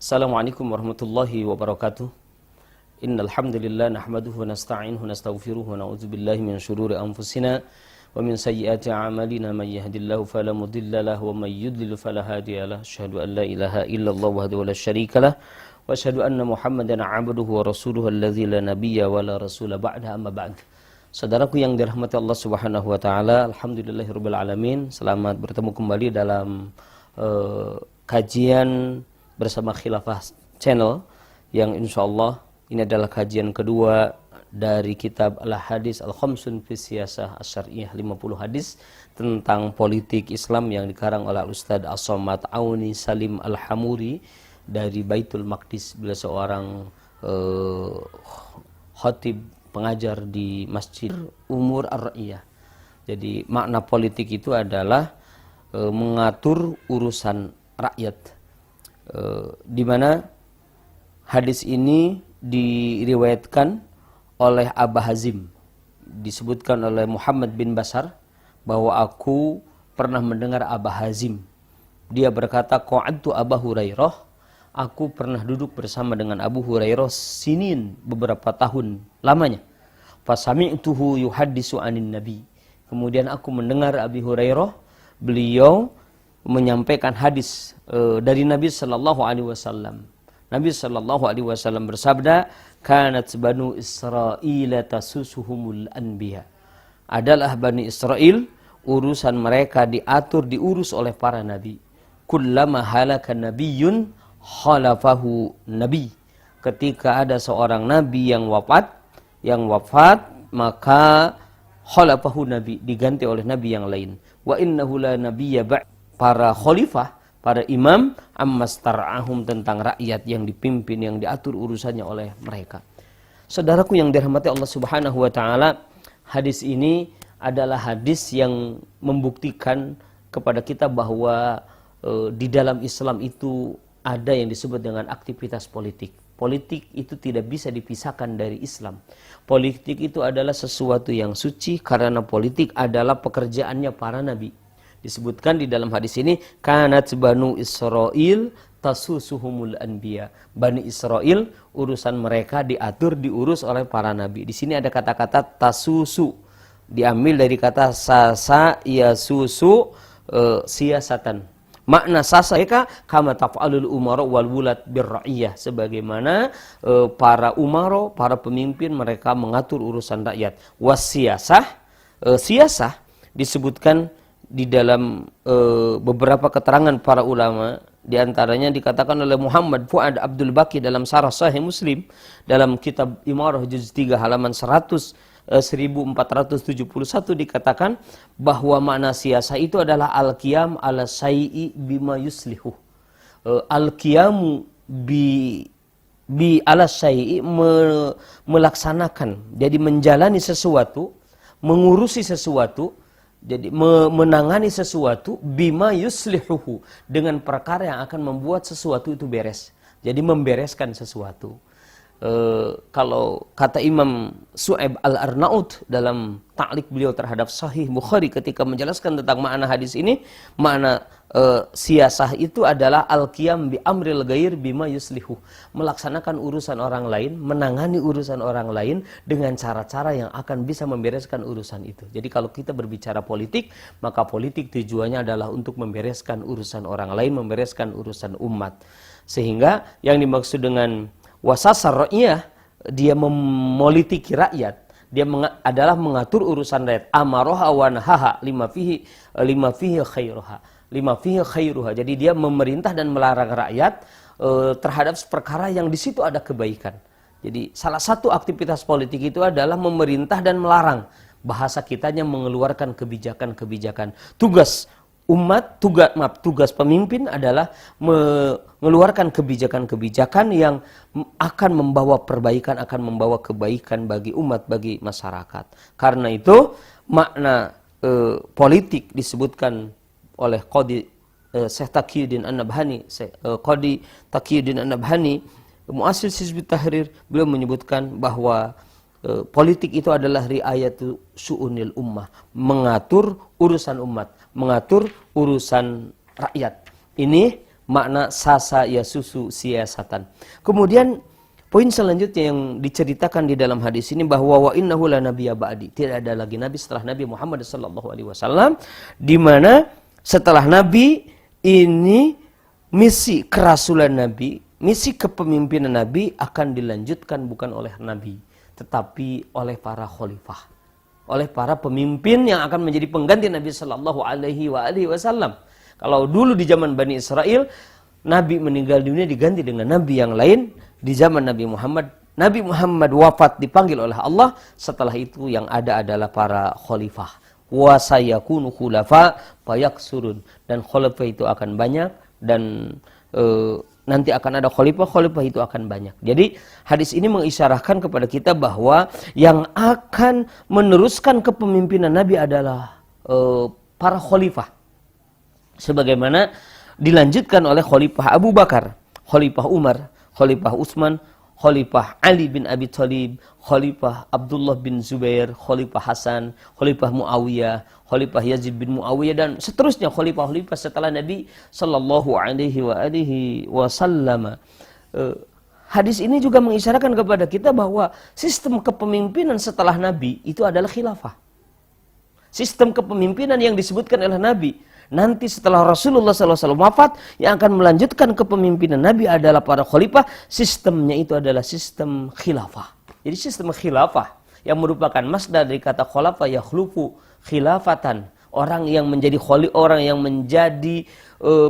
Assalamualaikum warahmatullahi wabarakatuh. Innal hamdalillah nahmaduhu wa nasta'inuhu wa nastaghfiruhu wa na'udzu billahi min shururi anfusina wa min sayyiati a'malina may yahdihillahu fala mudilla lahu wa may yudlil fala hadiya lahu. Asyhadu an la ilaha illallah wahdahu la syarika lahu wa asyhadu anna Muhammadan 'abduhu wa rasuluhu alladzi la nabiyya wa la rasula ba'da, amma ba'd. Saudaraku yang dirahmati Allah Subhanahu wa taala, alhamdulillahirabbil alamin. Selamat bertemu kembali dalam kajian bersama Khilafah Channel yang insyaallah ini adalah kajian kedua dari kitab Al-Hadis Al-Khamsun fi Siyasah Asy-Syar'iyyah, 50 hadis tentang politik Islam yang dikarang oleh Ustaz As-Somad Auni Salim Al-Hamuri dari Baitul Maqdis. Beliau seorang khatib pengajar di Masjid Umur Ar-Ra'iyah. Jadi makna politik itu adalah mengatur urusan rakyat. Di mana hadis ini diriwayatkan oleh Aba Hazim, disebutkan oleh Muhammad bin Bashar bahwa aku pernah mendengar Aba Hazim, dia berkata qa'adtu Aba Hurairah, aku pernah duduk bersama dengan Abu Hurairah sinin, beberapa tahun lamanya. Fasami'tuhu yuhaddisu anin nabi, kemudian aku mendengar Abi Hurairah, beliau menyampaikan hadis dari Nabi sallallahu alaihi wasallam. Nabi sallallahu alaihi wasallam bersabda, "Kanat banu Israil tasusuhumul anbiya." Adalah Bani Israel, urusan mereka diurus oleh para nabi. Kullama halaka nabiyyun khalafahu nabi. Ketika ada seorang nabi yang wafat, maka khalafahu nabi, diganti oleh nabi yang lain. Wa innahu la nabiyya ba'd. Para khalifah, para imam, ammastar'ahum, tentang rakyat yang dipimpin, yang diatur urusannya oleh mereka. Saudaraku yang dirahmati Allah Subhanahu wa taala, hadis ini adalah hadis yang membuktikan kepada kita bahwa di dalam Islam itu ada yang disebut dengan aktivitas politik. Politik itu tidak bisa dipisahkan dari Islam. Politik itu adalah sesuatu yang suci karena politik adalah pekerjaannya para nabi. Disebutkan di dalam hadis ini, kanat banu Israil tasusuhumul anbiya. Bani Israel, urusan mereka diurus oleh para nabi. Di sini ada kata-kata tasusu, diambil dari kata sasa yasusu, siasatan. Makna sasa mereka kama taf'alul umara wal wulad birra'iyah, sebagaimana para umara, para pemimpin, mereka mengatur urusan rakyat. Wasiyasah, siyasah disebutkan di dalam beberapa keterangan para ulama, di antaranya dikatakan oleh Muhammad Fuad Abdul Baqi dalam Syarah Sahih Muslim dalam kitab Imarah juz 3 halaman 1471 dikatakan bahwa makna siyasah itu adalah al-qiyam ala syai'i bima yuslihu. Al-qiyamu bi ala syai'i, melaksanakan, jadi menjalani sesuatu, mengurusi sesuatu, jadi menangani sesuatu, bima yuslihuhu, dengan perkara yang akan membuat sesuatu itu beres. Jadi membereskan sesuatu. Kalau kata Imam Su'aib Al-Arnaud dalam ta'liq beliau terhadap Sahih Bukhari ketika menjelaskan tentang makna hadis ini, makna siyasah itu adalah al-qiyam bi amril ghair bima yuslihu, melaksanakan urusan orang lain, menangani urusan orang lain dengan cara-cara yang akan bisa membereskan urusan itu. Jadi kalau kita berbicara politik, maka politik tujuannya adalah untuk membereskan urusan orang lain, membereskan urusan umat. Sehingga yang dimaksud dengan wasasar ra'iyah, dia memolitiki rakyat, dia adalah mengatur urusan rakyat. Amaroha wa nahaha lima fihi khairuha. Jadi dia memerintah dan melarang rakyat terhadap perkara yang di situ ada kebaikan. Jadi salah satu aktivitas politik itu adalah memerintah dan melarang. Bahasa kitanya mengeluarkan kebijakan-kebijakan. Tugas umat, tugas pemimpin adalah mengeluarkan kebijakan-kebijakan yang akan membawa perbaikan, akan membawa kebaikan bagi umat, bagi masyarakat. Karena itu makna politik disebutkan oleh Qadi Syekh Taqiyuddin An-Nabhani, Qadi Taqiyuddin An-Nabhani, muassis Hizbut Tahrir, beliau menyebutkan bahwa politik itu adalah riayatu syu'unil ummah, mengatur urusan umat, mengatur urusan rakyat. Ini makna sasa yasusu siasatan. Kemudian poin selanjutnya yang diceritakan di dalam hadis ini bahwa wa innahu la nabiyya ba'di. Tidak ada lagi nabi setelah Nabi Muhammad sallallahu alaihi wasallam, di mana setelah nabi ini misi kerasulan nabi, misi kepemimpinan nabi akan dilanjutkan bukan oleh nabi, tetapi oleh para khalifah, oleh para pemimpin yang akan menjadi pengganti Nabi sallallahu alaihi wasallam. Kalau dulu di zaman Bani Israel, Nabi meninggal dunia diganti dengan Nabi yang lain. Di zaman Nabi Muhammad wafat dipanggil oleh Allah. Setelah itu yang ada adalah para khalifah. Wa sayakunu khulafa fayaksurun. Dan khalifah itu akan banyak. Dan nanti akan ada khalifah itu akan banyak. Jadi hadis ini mengisyarahkan kepada kita bahwa yang akan meneruskan kepemimpinan Nabi adalah para khalifah. Sebagaimana dilanjutkan oleh Khalifah Abu Bakar, Khalifah Umar, Khalifah Utsman, Khalifah Ali bin Abi Thalib, Khalifah Abdullah bin Zubair, Khalifah Hasan, Khalifah Muawiyah, Khalifah Yazid bin Muawiyah, dan seterusnya khalifah-khalifah setelah Nabi sallallahu alaihi wasallam. Hadis ini juga mengisyaratkan kepada kita bahwa sistem kepemimpinan setelah Nabi itu adalah khilafah. Sistem kepemimpinan yang disebutkan oleh Nabi nanti setelah Rasulullah SAW wafat, yang akan melanjutkan kepemimpinan Nabi adalah para khalifah. Sistemnya itu adalah sistem khilafah. Jadi sistem khilafah yang merupakan masdar dari kata khalafa yakhlufu khilafatan. Orang yang menjadi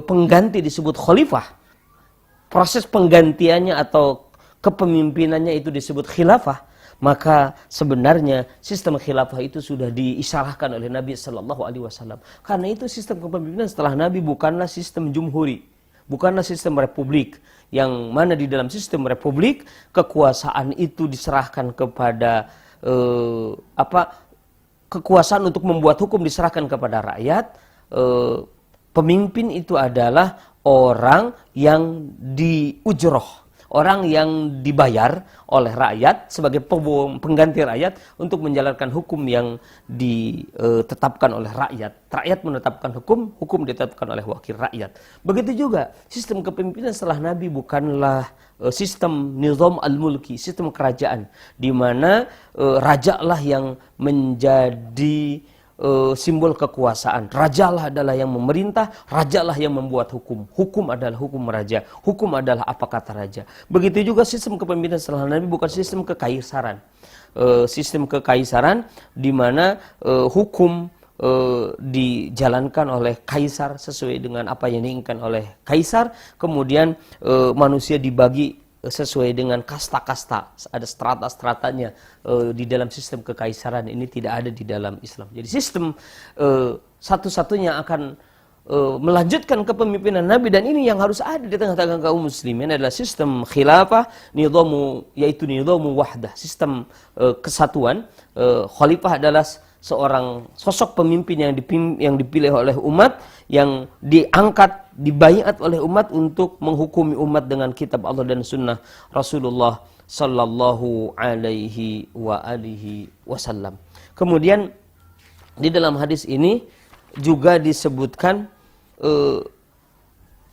pengganti disebut khalifah. Proses penggantiannya atau kepemimpinannya itu disebut khilafah. Maka sebenarnya sistem khilafah itu sudah diisyaratkan oleh Nabi sallallahu alaihi wasallam. Karena itu sistem kepemimpinan setelah Nabi bukanlah sistem jumhuri, bukanlah sistem republik, yang mana di dalam sistem republik kekuasaan itu diserahkan kepada kekuasaan untuk membuat hukum diserahkan kepada rakyat. Pemimpin itu adalah orang yang diujroh, orang yang dibayar oleh rakyat sebagai pengganti rakyat untuk menjalankan hukum yang ditetapkan oleh rakyat. Rakyat menetapkan hukum, hukum ditetapkan oleh wakil rakyat. Begitu juga sistem kepemimpinan setelah Nabi bukanlah sistem nizam al-mulki, sistem kerajaan, di mana raja lah yang menjadi simbol kekuasaan. Rajalah adalah yang memerintah, rajalah yang membuat hukum. Hukum adalah hukum raja, hukum adalah apa kata raja. Begitu juga sistem kepemimpinan setelah Nabi bukan sistem kekaisaran. Sistem kekaisaran di mana hukum dijalankan oleh kaisar sesuai dengan apa yang diinginkan oleh kaisar. Kemudian manusia dibagi sesuai dengan kasta-kasta, ada strata-stratanya. Di dalam sistem kekaisaran ini tidak ada di dalam Islam. Jadi sistem satu-satunya akan melanjutkan kepemimpinan Nabi, dan ini yang harus ada di tengah-tengah kaum muslimin adalah sistem khilafah, yaitu nizamu wahdah, sistem kesatuan. Khalifah adalah seorang sosok pemimpin yang dipilih oleh umat, yang diangkat, dibaiat oleh umat untuk menghukumi umat dengan kitab Allah dan sunnah Rasulullah sallallahu alaihi wasallam. Kemudian di dalam hadis ini juga disebutkan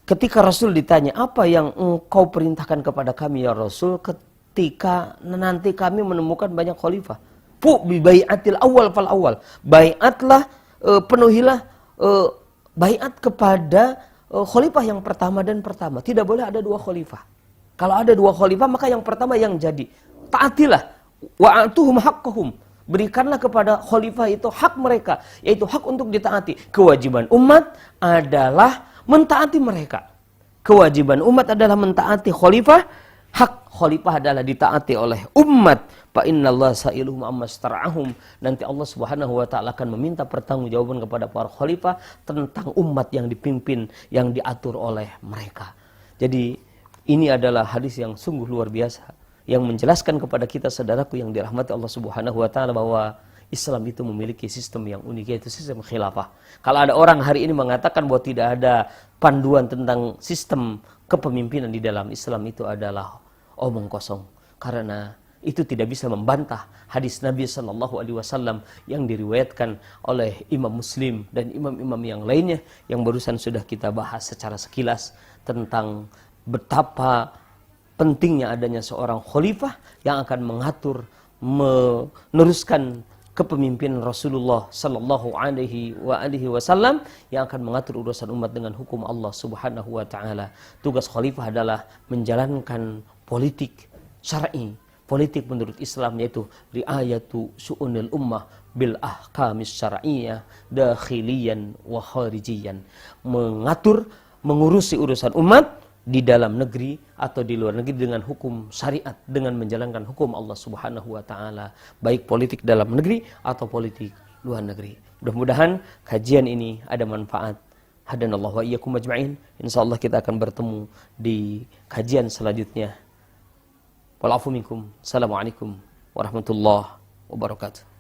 ketika Rasul ditanya, apa yang engkau perintahkan kepada kami ya Rasul ketika nanti kami menemukan banyak khalifah? Bi bai'atil awal fal awal. Bai'atlah, penuhilah bai'at kepada khalifah yang pertama dan pertama. Tidak boleh ada dua khalifah. Kalau ada dua khalifah maka yang pertama yang jadi. Taatilah. Wa'atuhum haqqahum. Berikanlah kepada khalifah itu hak mereka, yaitu hak untuk ditaati. Kewajiban umat adalah mentaati mereka. Kewajiban umat adalah mentaati khalifah. Hak khalifah adalah ditaati oleh umat. Fa innallaha sa'iluhum amma stara'ahum. Nanti Allah Subhanahu wa taala akan meminta pertanggungjawaban kepada para khalifah tentang umat yang dipimpin, yang diatur oleh mereka. Jadi ini adalah hadis yang sungguh luar biasa, yang menjelaskan kepada kita saudaraku yang dirahmati Allah Subhanahu wa taala bahwa Islam itu memiliki sistem yang unik, yaitu sistem khilafah. Kalau ada orang hari ini mengatakan bahwa tidak ada panduan tentang sistem kepemimpinan di dalam Islam, itu adalah omong kosong, karena itu tidak bisa membantah hadis Nabi sallallahu alaihi wasallam yang diriwayatkan oleh Imam Muslim dan imam-imam yang lainnya yang barusan sudah kita bahas secara sekilas tentang betapa pentingnya adanya seorang khalifah yang akan mengatur, meneruskan kepemimpinan Rasulullah sallallahu alaihi wasallam yang akan mengatur urusan umat dengan hukum Allah Subhanahu wa taala. Tugas khalifah adalah menjalankan politik syar'i, politik menurut Islam, yaitu riayatu syu'unil ummah bil ahkamis syar'iyyah dakhiliyan wa kharijiyan, mengatur, mengurusi urusan umat di dalam negeri atau di luar negeri dengan hukum syariat, dengan menjalankan hukum Allah Subhanahu wa taala, baik politik dalam negeri atau politik luar negeri. Mudah-mudahan kajian ini ada manfaat. Hadanallahu wa iyyakum ajma'in. Insyaallah kita akan bertemu di kajian selanjutnya. Wal afu minkum. Assalamualaikum warahmatullahi wabarakatuh.